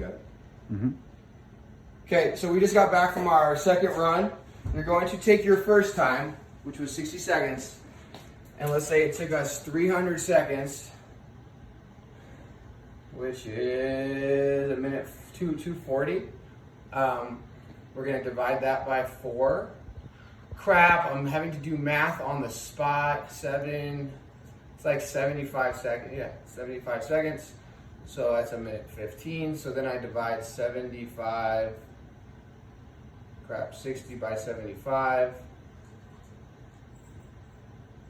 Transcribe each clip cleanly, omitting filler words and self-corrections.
good? Mm-hmm. Okay, so we just got back from our second run. You're going to take your first time, which was 60 seconds, and let's say it took us 300 seconds, which is a minute 240. We're gonna divide that by 4. Crap, I'm having to do math on the spot. It's like 75 seconds. Yeah, 75 seconds. So that's a minute 15. So then I divide 60 by 75.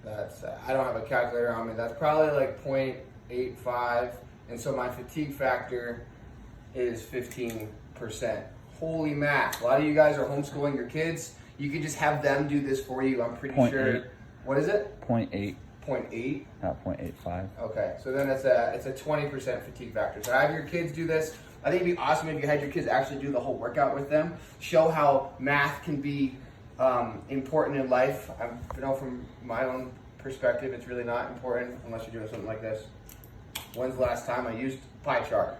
That's, I don't have a calculator on me. That's probably like 0.85. And so my fatigue factor is 15%. Holy math. A lot of you guys are homeschooling your kids. You can just have them do this for you. I'm pretty sure. 0.8. What is it? 0.8. 0.8? Not 0.85. Okay, so then it's a 20% fatigue factor. So have your kids do this. I think it'd be awesome if you had your kids actually do the whole workout with them. Show how math can be important in life. I know from my own perspective, it's really not important unless you're doing something like this. When's the last time I used pie chart?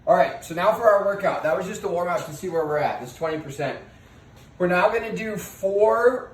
All right, so now for our workout. That was just a warm up to see where we're at, this 20%. We're now gonna do 4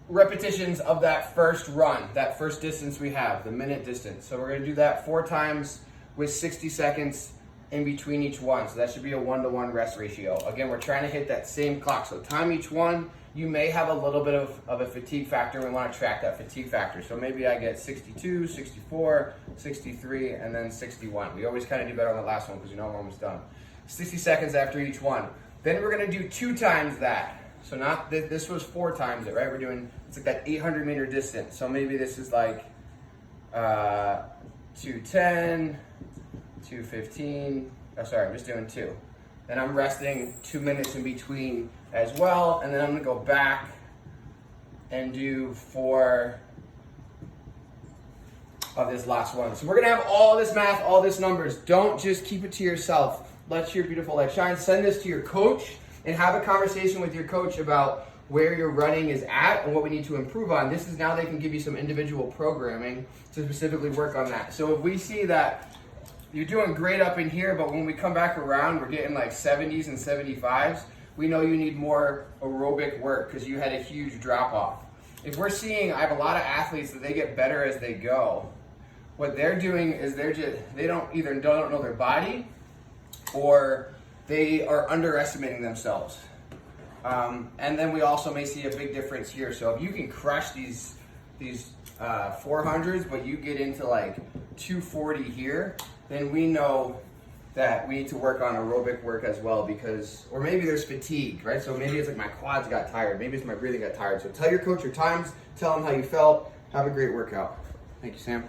repetitions of that first run, that first distance we have, the minute distance. So we're gonna do that 4 times with 60 seconds in between each one. So that should be a 1-to-1 rest ratio. Again, we're trying to hit that same clock. So time each one, you may have a little bit of a fatigue factor. We wanna track that fatigue factor. So maybe I get 62, 64, 63, and then 61. We always kind of do better on the last one because you know we're almost done. 60 seconds after each one. Then we're gonna do 2 times that. So not this was 4 times it, right? We're doing, it's like that 800 meter distance. So maybe this is like 210, 215. Oh, sorry, I'm just doing 2. Then I'm resting 2 minutes in between as well. And then I'm gonna go back and do 4 of this last one. So we're gonna have all this math, all this numbers. Don't just keep it to yourself. Let your beautiful light shine. Send this to your coach and have a conversation with your coach about where your running is at and what we need to improve on. This is now they can give you some individual programming to specifically work on that. So if we see that you're doing great up in here, but when we come back around, we're getting like 70s and 75s, we know you need more aerobic work because you had a huge drop off. If we're seeing, I have a lot of athletes that they get better as they go. What they're doing is they don't know their body or they are underestimating themselves. And then we also may see a big difference here. So if you can crush these 400s, but you get into like 240 here, then we know that we need to work on aerobic work as well because, or maybe there's fatigue, right? So maybe it's like my quads got tired. Maybe it's my breathing got tired. So tell your coach your times, tell them how you felt. Have a great workout. Thank you, Sam.